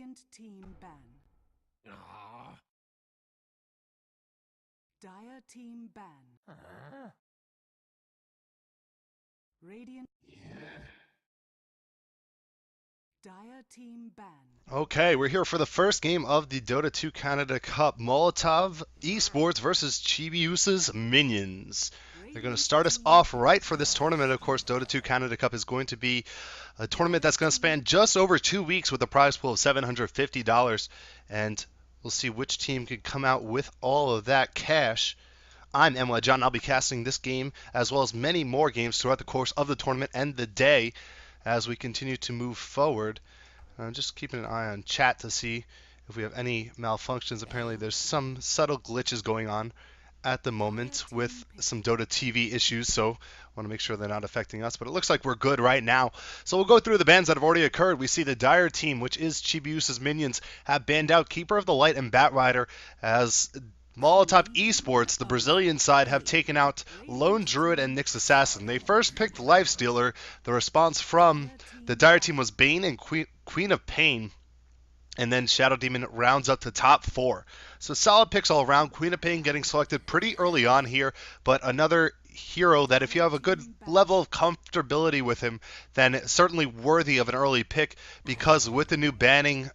Radiant team ban. Dire team ban. Radiant. Dire team ban. Okay, we're here for the first game of the Dota 2 Canada Cup. Molotov Esports versus Chibiusa's Minions. They're going to start us off right for this tournament. Of course, Dota 2 Canada Cup is going to be a tournament that's going to span just over 2 weeks with a prize pool of $750. And we'll see which team can come out with all of that cash. I'm NYJohn. I'll be casting this game as well as many more games throughout the course of the tournament and the day as we continue to move forward. I'm just keeping an eye on chat to see if we have any malfunctions. Apparently there's some subtle glitches going on at the moment with some Dota TV issues, so I want to make sure they're not affecting us. But it looks like we're good right now. So we'll go through the bans that have already occurred. We see the Dire team, which is Chibiusa's Minions, have banned out Keeper of the Light and Batrider, as Molotov Esports, the Brazilian side, have taken out Lone Druid and Nyx Assassin. They first picked Lifestealer. The response from the Dire team was Bane and Queen of Pain. And then Shadow Demon rounds up to top 4. So solid picks all around. Queen of Pain getting selected pretty early on here, but another hero that if you have a good level of comfortability with him, then certainly worthy of an early pick, because with the new banning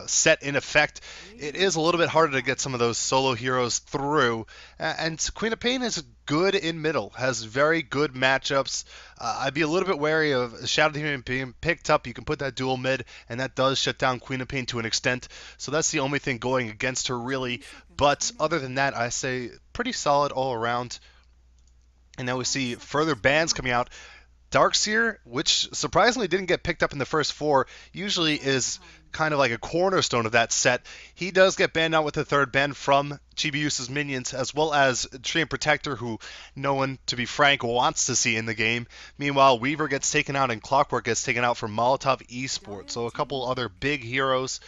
set in effect, it is a little bit harder to get some of those solo heroes through. And Queen of Pain is good in middle, has very good matchups. I'd be a little bit wary of Shadow Demon being picked up. You can put that dual mid, and that does shut down Queen of Pain to an extent. So that's the only thing going against her, really. But other than that, I say pretty solid all around. And now we see further bans coming out. Darkseer, which surprisingly didn't get picked up in the first 4, usually is kind of like a cornerstone of that set. He does get banned out with a third ban from Chibiusa's Minions, as well as Treant Protector, who no one, to be frank, wants to see in the game. Meanwhile, Weaver gets taken out and Clockwork gets taken out from Molotov Esports. So a couple other big heroes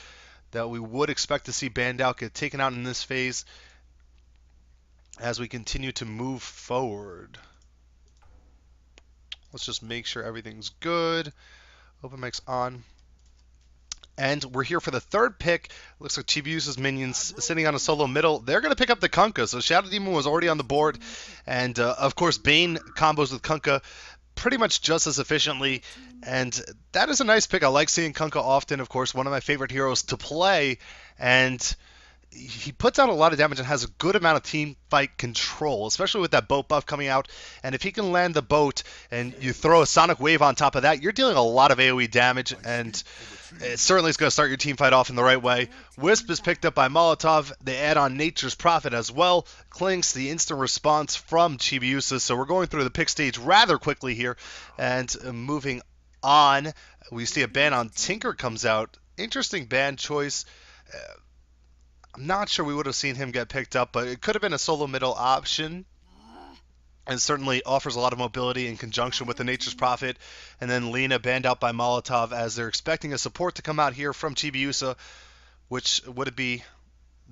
that we would expect to see banned out get taken out in this phase as we continue to move forward. Let's just make sure everything's good. Open mic's on. And we're here for the third pick. Looks like Chibiusa's Minions sitting on a solo middle. They're going to pick up the Kunkka. So Shadow Demon was already on the board. And, of course, Bane combos with Kunkka pretty much just as efficiently. And that is a nice pick. I like seeing Kunkka often. Of course, one of my favorite heroes to play. And he puts out a lot of damage and has a good amount of team fight control, especially with that boat buff coming out. And if he can land the boat and you throw a sonic wave on top of that, you're dealing a lot of AoE damage, and it certainly is going to start your team fight off in the right way. Wisp is picked up by Molotov. They add on Nature's Prophet as well. Clinks, the instant response from Chibiusa. So we're going through the pick stage rather quickly here. And moving on, we see a ban on Tinker comes out. Interesting ban choice. I'm not sure we would have seen him get picked up, but it could have been a solo middle option. And certainly offers a lot of mobility in conjunction with the Nature's Prophet. And then Lena banned out by Molotov as they're expecting a support to come out here from Chibiusa, which would it be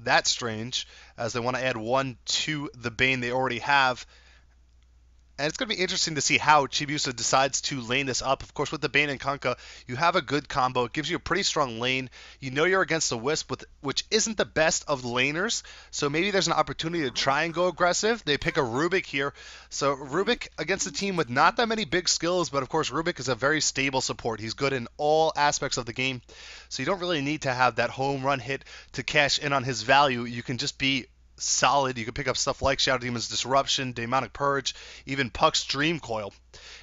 that strange, as they want to add one to the Bane they already have. And it's going to be interesting to see how Chibiusa decides to lane this up. Of course, with the Bane and Kunkka, you have a good combo. It gives you a pretty strong lane. You know you're against the Wisp, which isn't the best of the laners. So maybe there's an opportunity to try and go aggressive. They pick a Rubik here. So Rubik against a team with not that many big skills, but of course Rubik is a very stable support. He's good in all aspects of the game. So you don't really need to have that home run hit to cash in on his value. You can just be solid. You can pick up stuff like Shadow Demon's Disruption, Demonic Purge, even Puck's Dream Coil.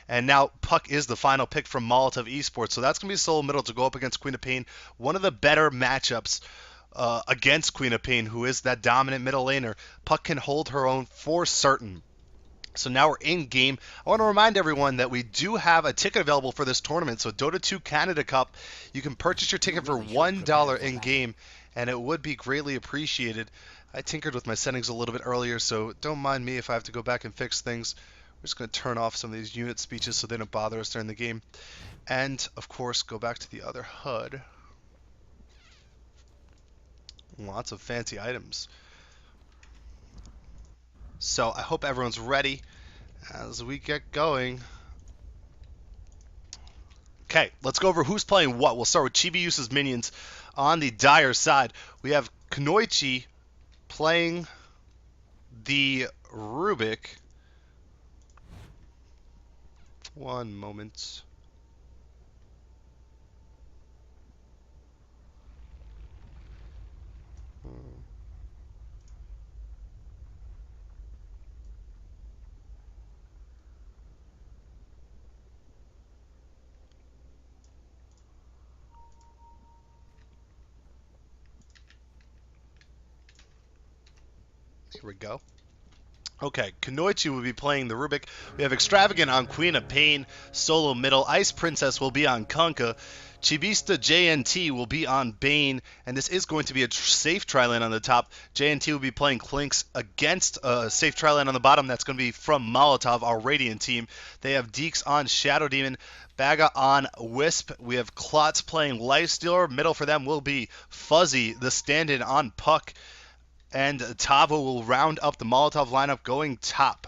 And now Puck is the final pick from Molotov Esports. So that's going to be a solo middle to go up against Queen of Pain. One of the better matchups against Queen of Pain, who is that dominant middle laner. Puck can hold her own for certain. So now we're in game. I want to remind everyone that we do have a ticket available for this tournament. So Dota 2 Canada Cup, you can purchase your ticket for $1 in game, and it would be greatly appreciated. I tinkered with my settings a little bit earlier, so don't mind me if I have to go back and fix things. We're just going to turn off some of these unit speeches so they don't bother us during the game. And, of course, go back to the other HUD. Lots of fancy items. So I hope everyone's ready as we get going. Okay, let's go over who's playing what. We'll start with Chibiusa's minions on the Dire side. We have Knoichi playing the Rubik. One moment. Here we go. Okay, Kunoichi will be playing the Rubik. We have Extravagant on Queen of Pain, solo middle. Ice Princess will be on Kunkka. Chibista JNT will be on Bane, and this is going to be a safe tri-lane on the top. JNT will be playing Clinks against a safe tri-lane on the bottom. That's going to be from Molotov, our Radiant team. They have Deeks on Shadow Demon, Baga on Wisp. We have Klotz playing Lifestealer. Middle for them will be Fuzzy, the stand-in on Puck. And Tavo will round up the Molotov lineup going top.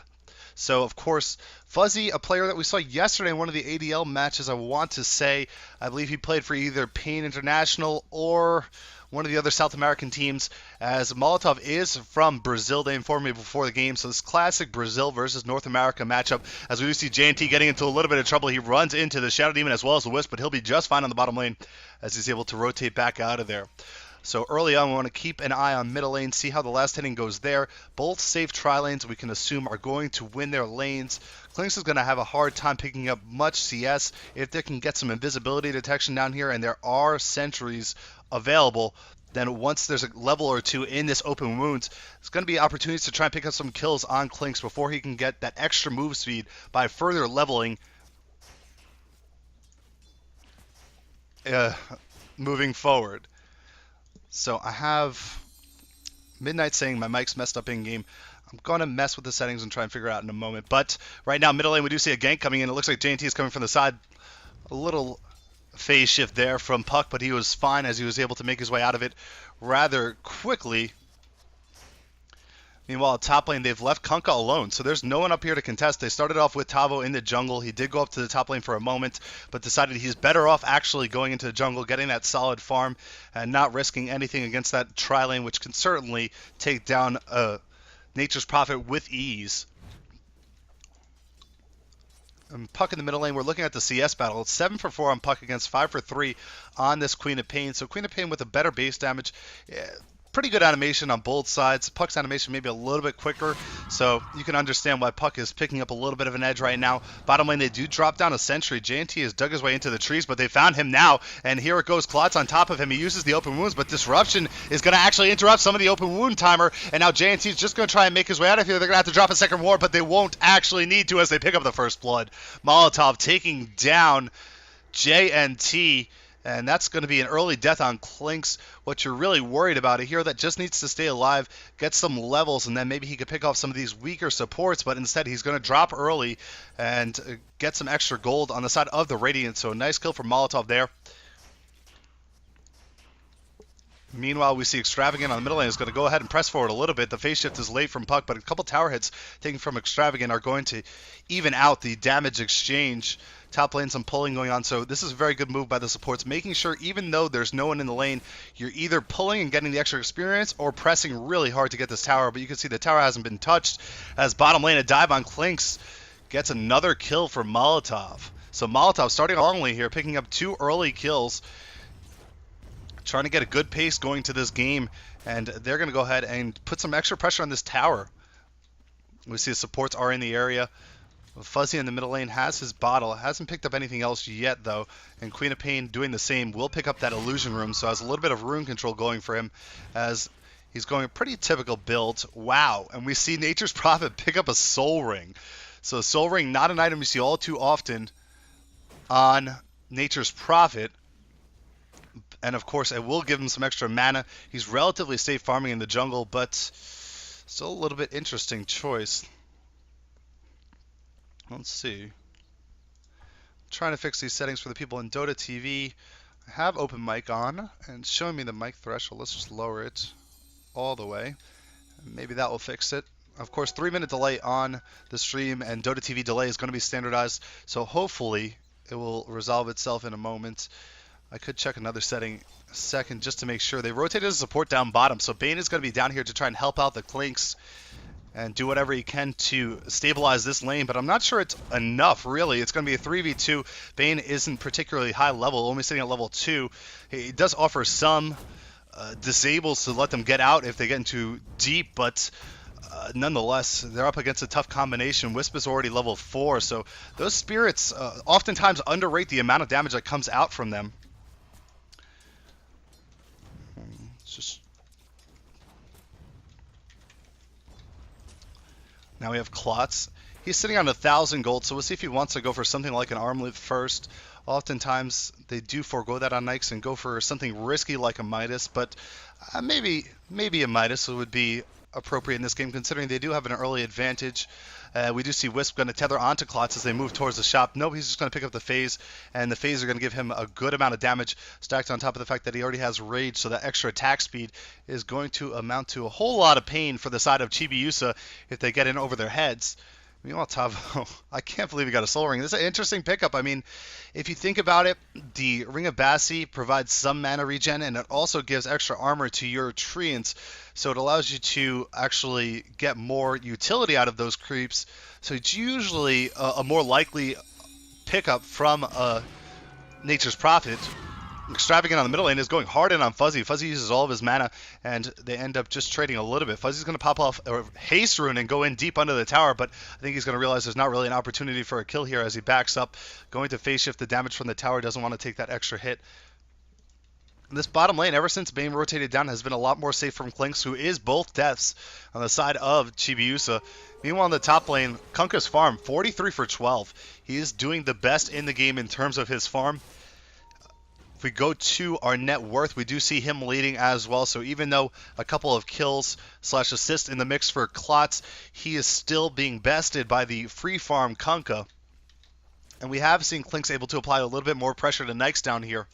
So, of course, Fuzzy, a player that we saw yesterday in one of the ADL matches, I want to say. I believe he played for either Pain International or one of the other South American teams, as Molotov is from Brazil. They informed me before the game. So this classic Brazil versus North America matchup, as we do see JNT getting into a little bit of trouble. He runs into the Shadow Demon as well as the Wisp, but he'll be just fine on the bottom lane as he's able to rotate back out of there. So early on, we want to keep an eye on middle lane, see how the last hitting goes there. Both safe tri-lanes we can assume are going to win their lanes. Clinks is going to have a hard time picking up much CS if they can get some invisibility detection down here, and there are sentries available. Then once there's a level or two in this open wounds, there's going to be opportunities to try and pick up some kills on Clinks before he can get that extra move speed by further leveling moving forward. So I have Midnight saying my mic's messed up in-game. I'm going to mess with the settings and try and figure it out in a moment. But right now, middle lane, we do see a gank coming in. It looks like JNT is coming from the side. A little phase shift there from Puck, but he was fine as he was able to make his way out of it rather quickly. Meanwhile, top lane, they've left Kunkka alone, so there's no one up here to contest. They started off with Tavo in the jungle. He did go up to the top lane for a moment, but decided he's better off actually going into the jungle, getting that solid farm, and not risking anything against that tri-lane, which can certainly take down Nature's Prophet with ease. And Puck in the middle lane, we're looking at the CS battle. It's 7 for 4 on Puck against 5 for 3 on this Queen of Pain. So Queen of Pain with a better base damage. Yeah, pretty good animation on both sides. Puck's animation maybe a little bit quicker, so you can understand why Puck is picking up a little bit of an edge right now. Bottom lane, they do drop down a sentry. JNT has dug his way into the trees, but they found him now, and here it goes. Klotz on top of him. He uses the open wounds, but Disruption is going to actually interrupt some of the open wound timer, and now JNT is just going to try and make his way out of here. They're going to have to drop a second ward, but they won't actually need to as they pick up the first blood. Molotov taking down JNT. And that's going to be an early death on Clinks. What you're really worried about, a hero that just needs to stay alive, get some levels, and then maybe he could pick off some of these weaker supports, but instead he's going to drop early and get some extra gold on the side of the Radiant. So a nice kill from Molotov there. Meanwhile, we see Extravagant on the middle lane is going to go ahead and press forward a little bit. The phase shift is late from Puck, but a couple tower hits taken from Extravagant are going to even out the damage exchange. Top lane, some pulling going on, so this is a very good move by the supports, making sure even though there's no one in the lane, you're either pulling and getting the extra experience or pressing really hard to get this tower. But you can see the tower hasn't been touched, as bottom lane, a dive on Clinks gets another kill for Molotov. So Molotov starting strongly here, picking up 2 early kills, trying to get a good pace going to this game, and they're going to go ahead and put some extra pressure on this tower. We see the supports are in the area. Fuzzy in the middle lane has his bottle, hasn't picked up anything else yet though, and Queen of Pain doing the same, will pick up that illusion room, so has a little bit of rune control going for him as he's going a pretty typical build. Wow, and we see Nature's Prophet pick up a soul ring. So soul ring, not an item you see all too often on Nature's Prophet, and of course it will give him some extra mana. He's relatively safe farming in the jungle, but still a little bit interesting choice. Let's see. I'm trying to fix these settings for the people in Dota TV. I have open mic on and it's showing me the mic threshold. Let's just lower it all the way. Maybe that will fix it. Of course, 3-minute delay on the stream, and Dota TV delay is going to be standardized, so hopefully it will resolve itself in a moment. I could check another setting a second just to make sure. They rotated his support down bottom, so Bane is going to be down here to try and help out the Clinks and do whatever he can to stabilize this lane, but I'm not sure it's enough, really. It's going to be a 3v2. Bane isn't particularly high level, only sitting at level 2. He does offer some disables to let them get out if they get into deep, but nonetheless, they're up against a tough combination. Wisp is already level 4, so those spirits oftentimes underrate the amount of damage that comes out from them. It's just... Now we have Klotz. He's sitting on 1,000 gold, so we'll see if he wants to go for something like an armlet first. Oftentimes, they do forego that on Nikes and go for something risky like a Midas, but maybe a Midas would be appropriate in this game, considering they do have an early advantage. We do see Wisp going to tether onto Klotz as they move towards the shop. Nope, he's just going to pick up the phase, and the phase are going to give him a good amount of damage, stacked on top of the fact that he already has rage, so that extra attack speed is going to amount to a whole lot of pain for the side of Chibiusa if they get in over their heads. Meanwhile, Tavo, I can't believe he got a soul ring. This is an interesting pickup. I mean, if you think about it, the Ring of Bassi provides some mana regen, and it also gives extra armor to your treants, so it allows you to actually get more utility out of those creeps. So it's usually a more likely pickup from Nature's Prophet. Extravagant on the middle lane is going hard in on Fuzzy. Fuzzy uses all of his mana, and they end up just trading a little bit. Fuzzy's going to pop off a haste rune and go in deep under the tower, but I think he's going to realize there's not really an opportunity for a kill here as he backs up. Going to phase shift the damage from the tower, doesn't want to take that extra hit. This bottom lane, ever since Bane rotated down, has been a lot more safe from Clinks, who is both deaths on the side of Chibiusa. Meanwhile, in the top lane, Kunkka's farm, 43 for 12. He is doing the best in the game in terms of his farm. If we go to our net worth, we do see him leading as well. So even though a couple of kills / assists in the mix for Klotz, he is still being bested by the free farm Kunkka. And we have seen Clinks able to apply a little bit more pressure to Nikes down here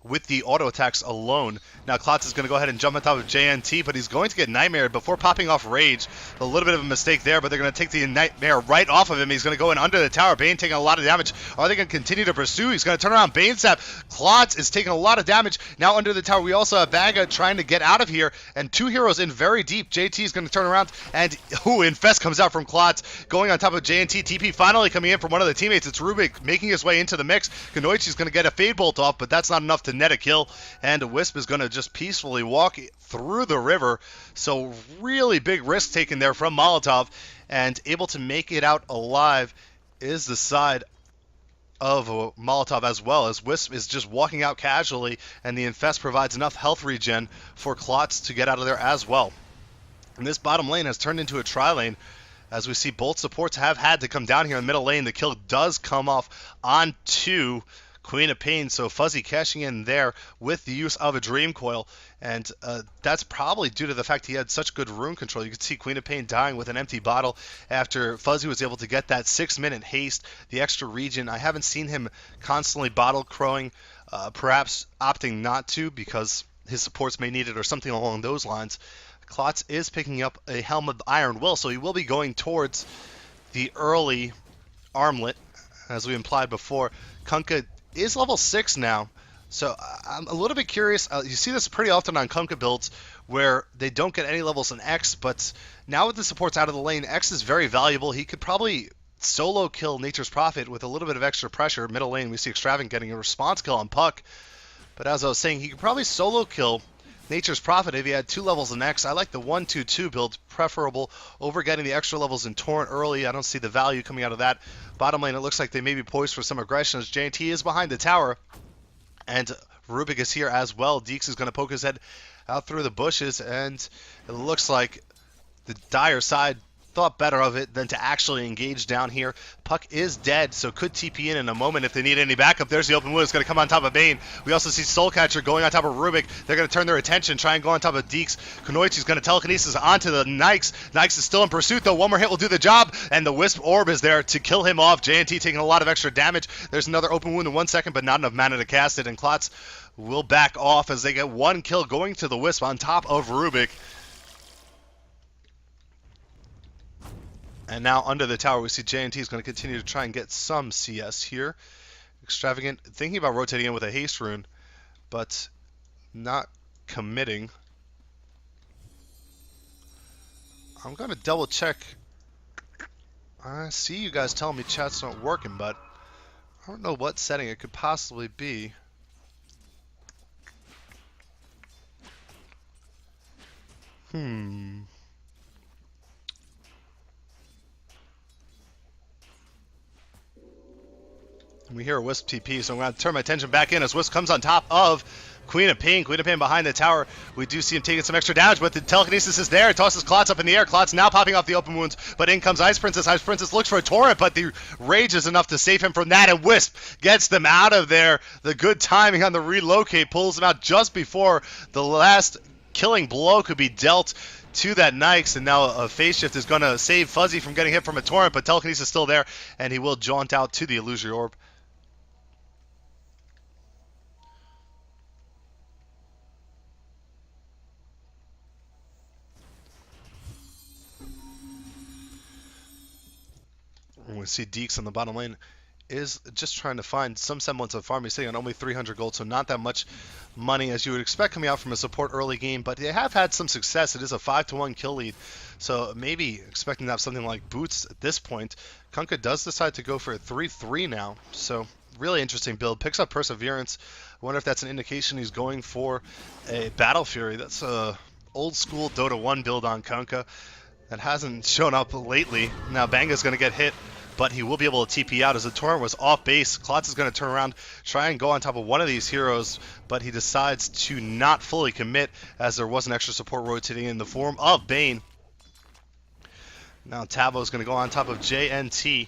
with the auto attacks alone. Now Klotz is going to go ahead and jump on top of JNT, but he's going to get Nightmare before popping off Rage. A little bit of a mistake there, but they're going to take the Nightmare right off of him. He's going to go in under the tower. Bane taking a lot of damage. Are they going to continue to pursue? He's going to turn around. Bane Sap. Klotz is taking a lot of damage. Now under the tower, we also have Baga trying to get out of here, and two heroes in very deep. JT is going to turn around, and Infest comes out from Klotz, going on top of JNT. TP finally coming in from one of the teammates. It's Rubik making his way into the mix. Kanoichi's going to get a Fade Bolt off, but that's not enough to net a kill, and Wisp is going to just peacefully walk through the river. So really big risk taken there from Molotov, and able to make it out alive is the side of Molotov, as well as Wisp is just walking out casually, and the Infest provides enough health regen for Klotz to get out of there as well. And this bottom lane has turned into a tri-lane, as we see both supports have had to come down here in the middle lane. The kill does come off onto Queen of Pain, so Fuzzy cashing in there with the use of a Dream Coil, and that's probably due to the fact he had such good rune control. You can see Queen of Pain dying with an empty bottle after Fuzzy was able to get that 6-minute haste, the extra regen. I haven't seen him constantly bottle crowing, perhaps opting not to because his supports may need it or something along those lines. Klotz is picking up a Helm of Iron Will, so he will be going towards the early armlet, as we implied before. Kunkka is level 6 now, so I'm a little bit curious. You see this pretty often on Kunkka builds where they don't get any levels in X, but now with the supports out of the lane, X is very valuable. He could probably solo kill Nature's Prophet with a little bit of extra pressure. Middle lane, we see Extravagant getting a response kill on Puck, but as I was saying, he could probably solo kill Nature's Prophet if he had 2 levels in X. I like the 1-2-2 build preferable over getting the extra levels in Torrent early. I don't see the value coming out of that. Bottom lane, it looks like they may be poised for some aggression as JNT is behind the tower, and Rubik is here as well. Deeks is going to poke his head out through the bushes, and it looks like the dire side thought better of it than to actually engage down here. Puck is dead, so could TP in a moment if they need any backup. There's the open wound. It's going to come on top of Bane. We also see Soulcatcher going on top of Rubik. They're going to turn their attention, try and go on top of Deeks. Kunoichi's going to telekinesis onto the Nikes. Nikes is still in pursuit, though. One more hit will do the job, and the Wisp Orb is there to kill him off. JNT taking a lot of extra damage. There's another open wound in 1 second, but not enough mana to cast it, and Klotz will back off as they get 1 kill going to the Wisp on top of Rubik. And now under the tower, we see JNT is going to continue to try and get some CS here. Extravagant, thinking about rotating in with a haste rune, but not committing. I'm going to double check. I see you guys telling me chat's not working, but I don't know what setting it could possibly be. We hear a Wisp TP, so I'm going to turn my attention back in as Wisp comes on top of Queen of Pain. Queen of Pain behind the tower. We do see him taking some extra damage, but the telekinesis is there. Tosses Klotz up in the air. Klotz now popping off the open wounds, but in comes Ice Princess. Ice Princess looks for a torrent, but the rage is enough to save him from that, and Wisp gets them out of there. The good timing on the relocate pulls them out just before the last killing blow could be dealt to that Nyx, and now a phase shift is going to save Fuzzy from getting hit from a torrent, but telekinesis is still there, and he will jaunt out to the illusory orb. We see Deeks on the bottom lane is just trying to find some semblance of farm. He's sitting on only 300 gold, so not that much money as you would expect coming out from a support early game, but they have had some success. It is a 5-1 kill lead, so maybe expecting to have something like Boots at this point. Kunkka does decide to go for a 3-3 now, so really interesting build. Picks up Perseverance. I wonder if that's an indication he's going for a Battle Fury. That's a old school Dota 1 build on Kunkka that hasn't shown up lately. Now Banga's going to get hit, but he will be able to TP out as the torrent was off base. Klotz is going to turn around, try and go on top of one of these heroes, but he decides to not fully commit as there was an extra support rotating in the form of Bane. Now Tavo is going to go on top of JNT.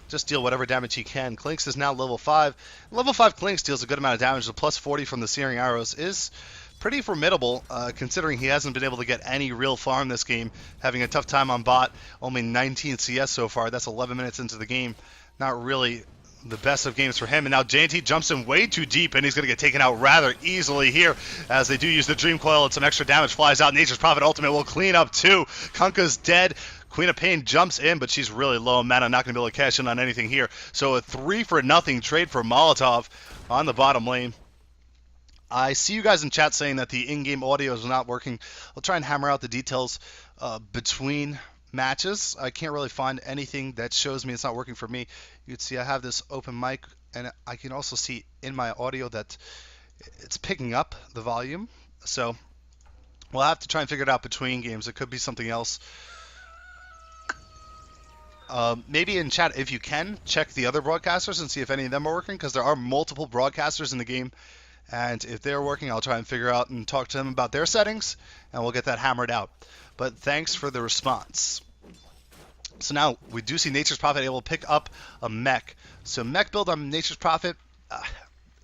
Just deal whatever damage he can. Clinks is now level 5. Level 5 Clinks deals a good amount of damage. The plus 40 from the Searing Arrows is pretty formidable, considering he hasn't been able to get any real farm this game, having a tough time on bot. Only 19 CS so far. That's 11 minutes into the game. Not really the best of games for him. And now JNT jumps in way too deep, and he's going to get taken out rather easily here as they do use the Dream Coil, and some extra damage flies out. Nature's Prophet ultimate will clean up too. Kunkka's dead. Queen of Pain jumps in, but she's really low on mana, not going to be able to cash in on anything here. So a 3-for-0 trade for Molotov on the bottom lane. I see you guys in chat saying that the in-game audio is not working. I'll try and hammer out the details between matches. I can't really find anything that shows me it's not working for me. You can see I have this open mic, and I can also see in my audio that it's picking up the volume. So we'll have to try and figure it out between games. It could be something else. Maybe in chat, if you can, check the other broadcasters and see if any of them are working, because there are multiple broadcasters in the game. And if they're working, I'll try and figure out and talk to them about their settings, and we'll get that hammered out. But thanks for the response. So now we do see Nature's Prophet able to pick up a mech. So mech build on Nature's Prophet,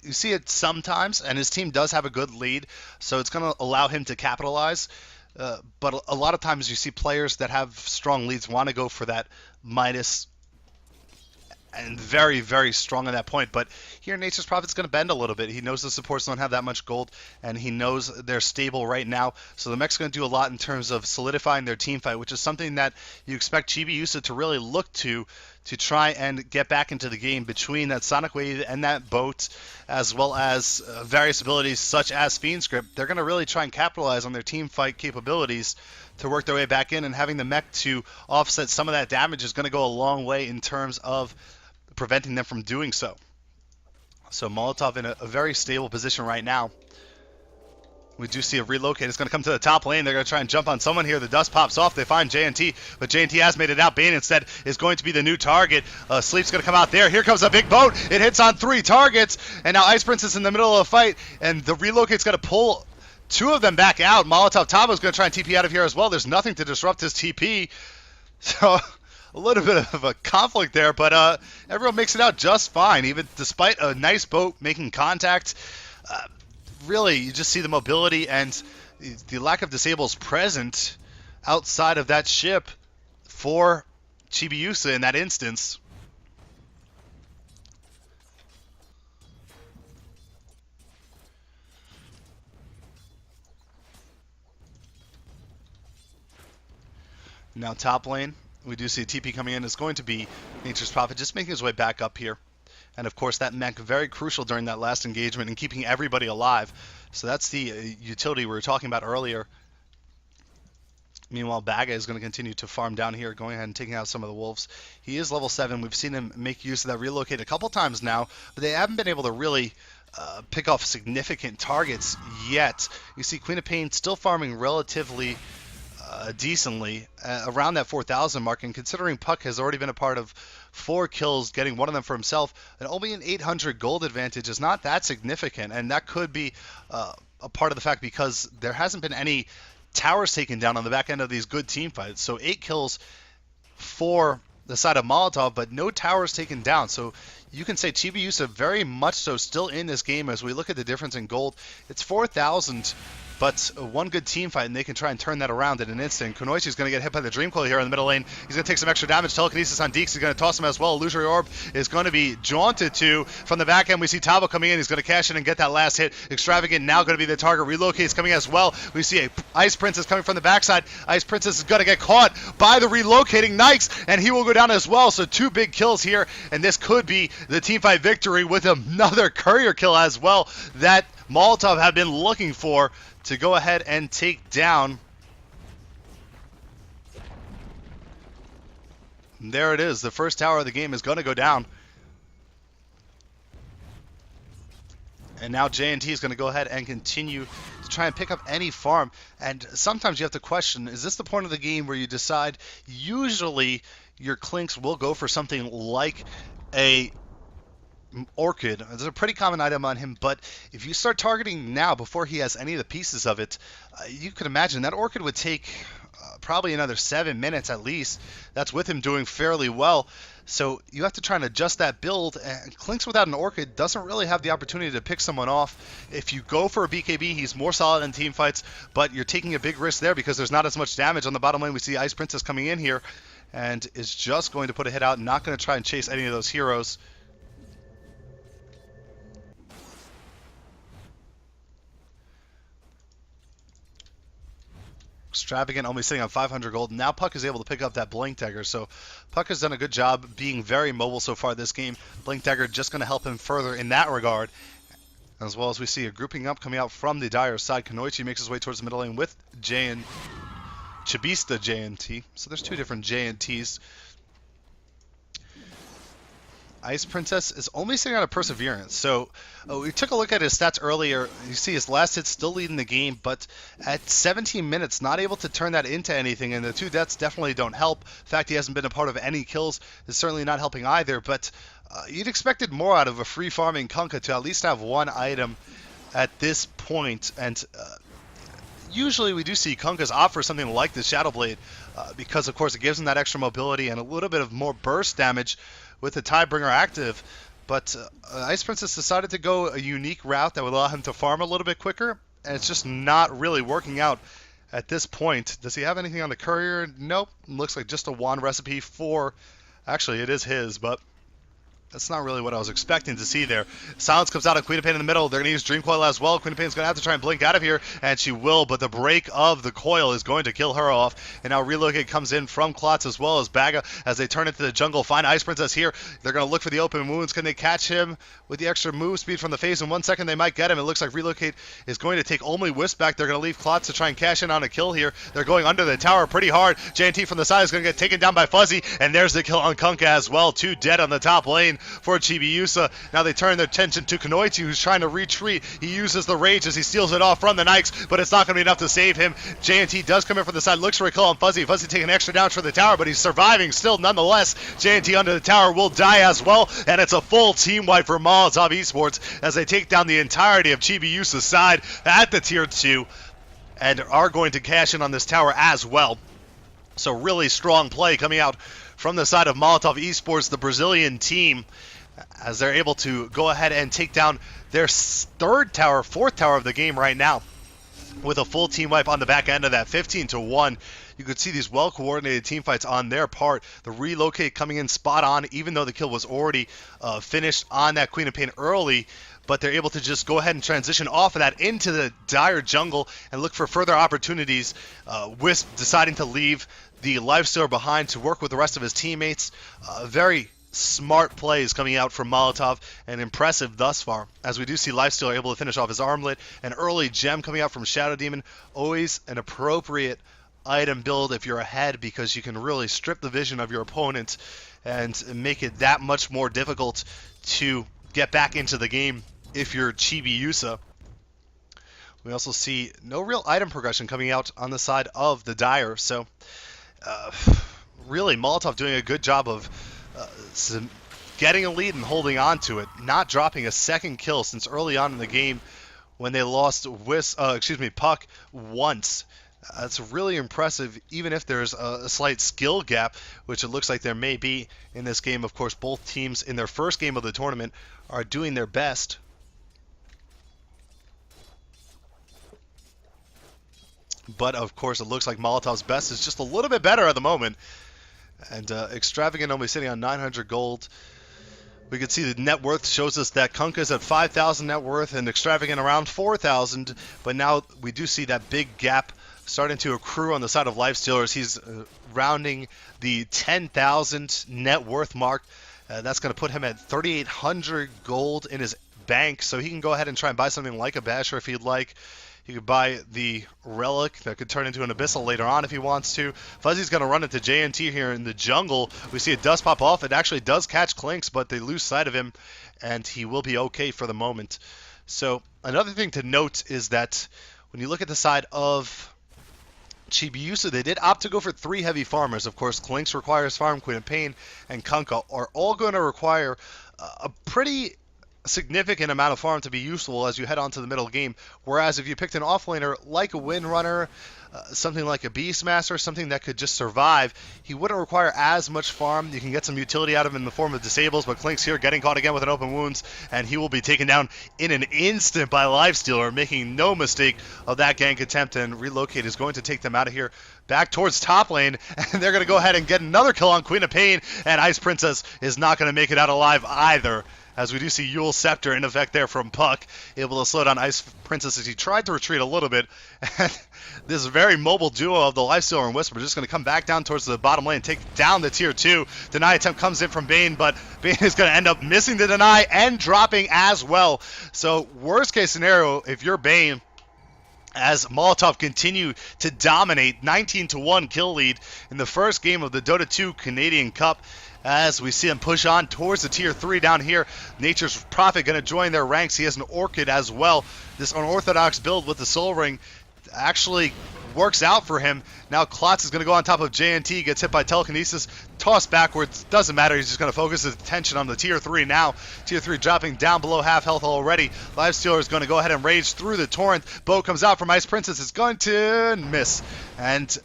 you see it sometimes, and his team does have a good lead, so it's going to allow him to capitalize. But a lot of times you see players that have strong leads want to go for that minus, and very, very strong on that point. But here, Nature's Prophet's going to bend a little bit. He knows the supports don't have that much gold, and he knows they're stable right now. So the mech's going to do a lot in terms of solidifying their team fight, which is something that you expect Chibiusa to really look to try and get back into the game between that Sonic Wave and that boat, as well as various abilities such as Fiend Script. They're going to really try and capitalize on their team fight capabilities to work their way back in, and having the mech to offset some of that damage is going to go a long way in terms of preventing them from doing so. So Molotov in a very stable position right now. We do see a relocate. It's going to come to the top lane. They're going to try and jump on someone here. The dust pops off. They find JNT, but JNT has made it out. Bane instead is going to be the new target. Sleep's going to come out there. Here comes a big boat. It hits on 3 targets, and now Ice Prince is in the middle of a fight, and the relocate's going to pull 2 of them back out. Molotov Tavo's going to try and TP out of here as well. There's nothing to disrupt his TP. So a little bit of a conflict there, but everyone makes it out just fine, even despite a nice boat making contact. Really, you just see the mobility and the lack of disables present outside of that ship for Chibiusa in that instance. Now top lane, we do see a TP coming in. It's going to be Nature's Prophet just making his way back up here. And of course, that mech very crucial during that last engagement in keeping everybody alive. So that's the utility we were talking about earlier. Meanwhile, Baga is going to continue to farm down here, going ahead and taking out some of the wolves. He is level 7. We've seen him make use of that relocate a couple times now, but they haven't been able to really pick off significant targets yet. You see Queen of Pain still farming relatively decently around that 4,000 mark, and considering Puck has already been a part of 4 kills, getting one of them for himself, and only an 800 gold advantage is not that significant, and that could be a part of the fact because there hasn't been any towers taken down on the back end of these good team fights. So 8 kills for the side of Molotov, but no towers taken down. So you can say Chibiusa very much so still in this game as we look at the difference in gold. It's 4,000, but one good team fight, and they can try and turn that around in an instant. Kunoichi's going to get hit by the Dream Coil here in the middle lane. He's going to take some extra damage. Telekinesis on Deeks. He's going to toss him as well. Illusory Orb is going to be jaunted to. From the back end, we see Tabo coming in. He's going to cash in and get that last hit. Extravagant now going to be the target. Relocate's coming as well. We see a Ice Princess coming from the backside. Ice Princess is going to get caught by the relocating Knights, and he will go down as well. So 2 big kills here, and this could be the team fight victory with another courier kill as well that Molotov have been looking for to go ahead and take down. And there it is. The first tower of the game is going to go down. And now J&T is going to go ahead and continue to try and pick up any farm. And sometimes you have to question, is this the point of the game where you decide, usually your Clinks will go for something like a Orchid. It's a pretty common item on him, but if you start targeting now before he has any of the pieces of it, you can imagine that Orchid would take probably another 7 minutes at least. That's with him doing fairly well. So you have to try and adjust that build, and Clinks without an Orchid doesn't really have the opportunity to pick someone off. If you go for a BKB, he's more solid in team fights, but you're taking a big risk there because there's not as much damage on the bottom lane. We see Ice Princess coming in here and is just going to put a hit out, not going to try and chase any of those heroes. Extravagant only sitting on 500 gold. Now Puck is able to pick up that Blink Dagger. So Puck has done a good job being very mobile so far this game. Blink Dagger just going to help him further in that regard. As well as we see a grouping up coming out from the Dire side. Kunoichi makes his way towards the middle lane with Chibiusa J&T. So there's 2 different J&Ts. Ice Princess is only sitting on a Perseverance. So we took a look at his stats earlier. You see his last hit still leading the game, but at 17 minutes, not able to turn that into anything, and the 2 deaths definitely don't help. The fact he hasn't been a part of any kills is certainly not helping either, but you'd expected more out of a free farming Kunkka to at least have 1 item at this point, and usually we do see Kunkkas offer something like the Shadow Blade because, of course, it gives him that extra mobility and a little bit of more burst damage with the Tidebringer active, but Ice Princess decided to go a unique route that would allow him to farm a little bit quicker, and it's just not really working out at this point. Does he have anything on the courier? Nope. Looks like just a wand recipe for... Actually, it is his, but that's not really what I was expecting to see there. Silence comes out on Queen of Pain in the middle. They're going to use Dream Coil as well. Queen of Pain's going to have to try and blink out of here, and she will, but the break of the coil is going to kill her off. And now Relocate comes in from Klotz as well as Baga as they turn into the jungle. Find Ice Princess here. They're going to look for the open wounds. Can they catch him with the extra move speed from the phase? In 1 second, they might get him. It looks like Relocate is going to take only Wisp back. They're going to leave Klotz to try and cash in on a kill here. They're going under the tower pretty hard. J&T from the side is going to get taken down by Fuzzy, and there's the kill on Kunkka as well. 2 dead on the top lane for Chibiusa. Now they turn their attention to Kunoichi, who's trying to retreat. He uses the rage as he steals it off from the Knights, but it's not going to be enough to save him. J&T does come in from the side, looks for a kill on Fuzzy. Fuzzy taking extra damage for the tower, but he's surviving still nonetheless. J&T under the tower will die as well, and it's a full team wipe for Molotov Esports as they take down the entirety of Chibiusa's side at the tier 2 and are going to cash in on this tower as well. So really strong play coming out from the side of Molotov Esports, the Brazilian team, as they're able to go ahead and take down their 4th tower of the game right now with a full team wipe on the back end of that, 15-1. You could see these well-coordinated team fights on their part. The Relocate coming in spot on, even though the kill was already finished on that Queen of Pain early, but they're able to just go ahead and transition off of that into the Dire jungle and look for further opportunities. Wisp deciding to leave the Lifestealer behind to work with the rest of his teammates. Very smart plays coming out from Molotov, and impressive thus far, as we do see Lifestealer able to finish off his armlet. An early gem coming out from Shadow Demon, always an appropriate item build if you're ahead, because you can really strip the vision of your opponent and make it that much more difficult to get back into the game if you're Chibiusa. We also see no real item progression coming out on the side of the Dire, so really Molotov doing a good job of getting a lead and holding on to it, not dropping a second kill since early on in the game when they lost Puck once. That's really impressive, even if there's a slight skill gap, which it looks like there may be in this game. Of course, both teams in their first game of the tournament are doing their best. But, of course, it looks like Molotov's best is just a little bit better at the moment. And Extravagant only sitting on 900 gold. We can see the net worth shows us that Kunkka's at 5,000 net worth and Extravagant around 4,000. But now we do see that big gap starting to accrue on the side of Lifestealers. He's rounding the 10,000 net worth mark. That's going to put him at 3,800 gold in his bank. So he can go ahead and try and buy something like a Basher if he'd like. He could buy the Relic that could turn into an Abyssal later on if he wants to. Fuzzy's going to run into JNT here in the jungle. We see it does pop off. It actually does catch Clinks, but they lose sight of him, and he will be okay for the moment. So another thing to note is that when you look at the side of Chibiusa, they did opt to go for 3 heavy farmers. Of course, Clinks requires farm, Queen of Pain, and Kunkka are all going to require a pretty significant amount of farm to be useful as you head on to the middle game. Whereas if you picked an offlaner like a Windrunner, something like a Beastmaster, something that could just survive, he wouldn't require as much farm. You can get some utility out of him in the form of disables, but Clinks here getting caught again with an open wounds, and he will be taken down in an instant by Lifestealer, making no mistake of that gank attempt, and Relocate is going to take them out of here back towards top lane, and they're going to go ahead and get another kill on Queen of Pain, and Ice Princess is not going to make it out alive either, as we do see Yule Scepter in effect there from Puck, able to slow down Ice Princess as he tried to retreat a little bit. And this very mobile duo of the Lifestealer and Whisper just going to come back down towards the bottom lane, take down the tier 2. Deny attempt comes in from Bane, but Bane is going to end up missing the deny and dropping as well. So worst case scenario, if you're Bane, as Molotov continue to dominate, 19-1 kill lead in the first game of the Dota 2 Canadian Cup, as we see him push on towards the tier 3 down here. Nature's Prophet going to join their ranks. He has an Orchid as well. This unorthodox build with the Soul Ring actually works out for him. Now Klotz is going to go on top of JNT, gets hit by Telekinesis, tossed backwards, doesn't matter, he's just going to focus his attention on the tier 3 now. Tier 3 dropping down below half health already. Lifestealer is going to go ahead and rage through the Torrent. Bow comes out from Ice Princess, it's going to miss. And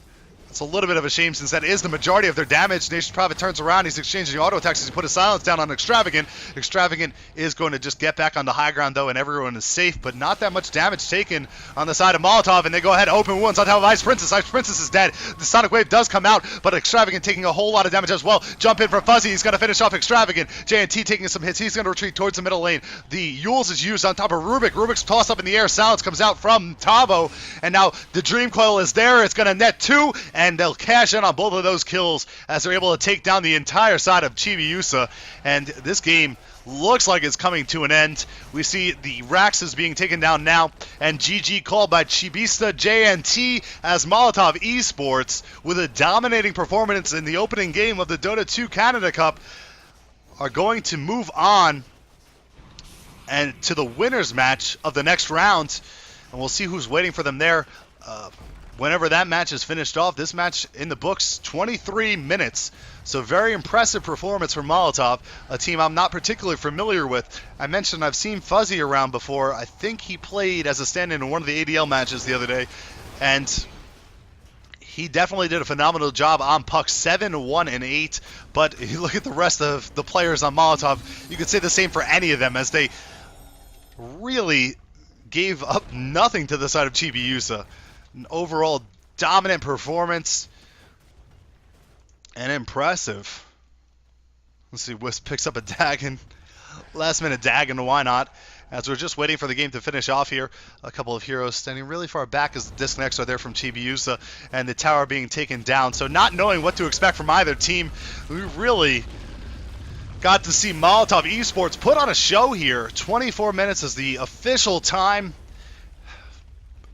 it's a little bit of a shame since that is the majority of their damage. Nation's Prophet turns around. He's exchanging auto attacks as he put his silence down on Extravagant. Extravagant is going to just get back on the high ground though, and everyone is safe, but not that much damage taken on the side of Molotov, and they go ahead, open wounds on top of Ice Princess. Ice Princess is dead. The Sonic Wave does come out, but Extravagant taking a whole lot of damage as well. Jump in from Fuzzy. He's going to finish off Extravagant. JNT taking some hits. He's going to retreat towards the middle lane. The Yules is used on top of Rubik. Rubik's tossed up in the air. Silence comes out from Tavo, and now the Dream Coil is there. It's going to net 2, and they'll cash in on both of those kills as they're able to take down the entire side of Chibiusa, and this game looks like it's coming to an end. We see the Raxes being taken down now, and GG called by Chibista JNT as Molotov Esports, with a dominating performance in the opening game of the Dota 2 Canada Cup, are going to move on and to the winners match of the next round, and we'll see who's waiting for them there. Whenever that match is finished off, this match in the books, 23 minutes. So very impressive performance from Molotov, a team I'm not particularly familiar with. I mentioned I've seen Fuzzy around before. I think he played as a stand-in one of the ADL matches the other day, and he definitely did a phenomenal job on Puck, 7-1-8. But if you look at the rest of the players on Molotov, you could say the same for any of them, as they really gave up nothing to the side of Chibiusa. An overall dominant performance and impressive. Let's see, Wisp picks up a Dagon. Last minute Dagon, why not? As we're just waiting for the game to finish off here, a couple of heroes standing really far back as the disconnects are there from Chibiusa and the tower being taken down. So not knowing what to expect from either team, we really Got to see Molotov Esports put on a show here. 24 minutes is the official time.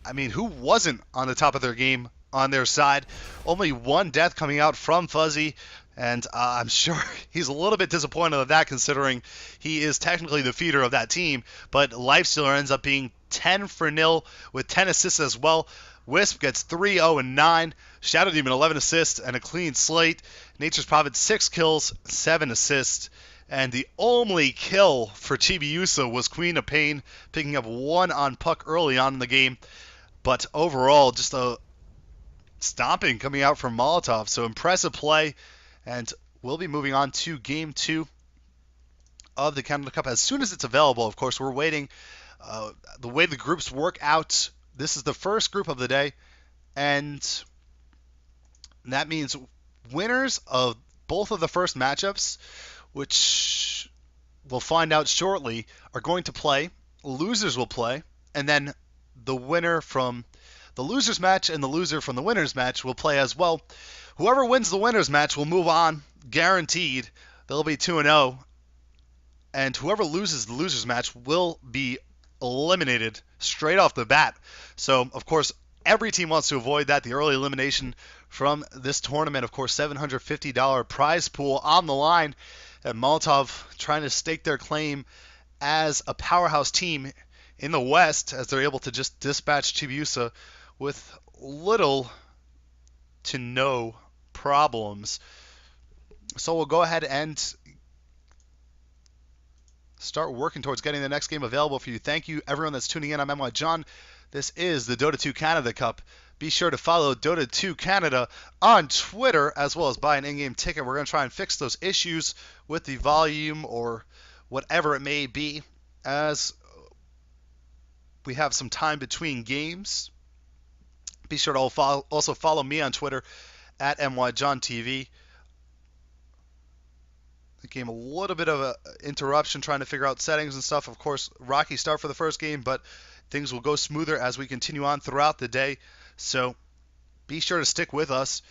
I mean, who wasn't on the top of their game on their side? Only one death coming out from Fuzzy, and I'm sure he's a little bit disappointed with that, considering he is technically the feeder of that team. But Lifestealer ends up being 10 for 0 with 10 assists as well. Wisp gets 3-0-9. Shadow Demon 11 assists and a clean slate. Nature's Prophet 6 kills, 7 assists. And the only kill for Chibiusa was Queen of Pain, picking up 1 on Puck early on in the game. But overall, just a stomping coming out from Molotov. So impressive play. And we'll be moving on to Game 2 of the Canada Cup as soon as it's available. Of course, we're waiting. The way the groups work out, this is the first group of the day. And that means winners of both of the first matchups, which we'll find out shortly, are going to play. Losers will play. And then the winner from the losers match and the loser from the winners match will play as well. Whoever wins the winners match will move on, guaranteed. They'll be 2-0. And whoever loses the losers match will be eliminated straight off the bat. So, of course, every team wants to avoid that, the early elimination from this tournament. Of course, $750 prize pool on the line. And Molotov trying to stake their claim as a powerhouse team in the West, as they're able to just dispatch Chibiusa with little to no problems. So we'll go ahead and start working towards getting the next game available for you. Thank you, everyone that's tuning in. I'm NYJohn. This is the Dota 2 Canada Cup. Be sure to follow Dota 2 Canada on Twitter, as well as buy an in-game ticket. We're going to try and fix those issues with the volume or whatever it may be, as we have some time between games. Be sure to also follow me on Twitter at NYJohnTV. The game, a little bit of an interruption trying to figure out settings and stuff. Of course, rocky start for the first game, but things will go smoother as we continue on throughout the day. So be sure to stick with us.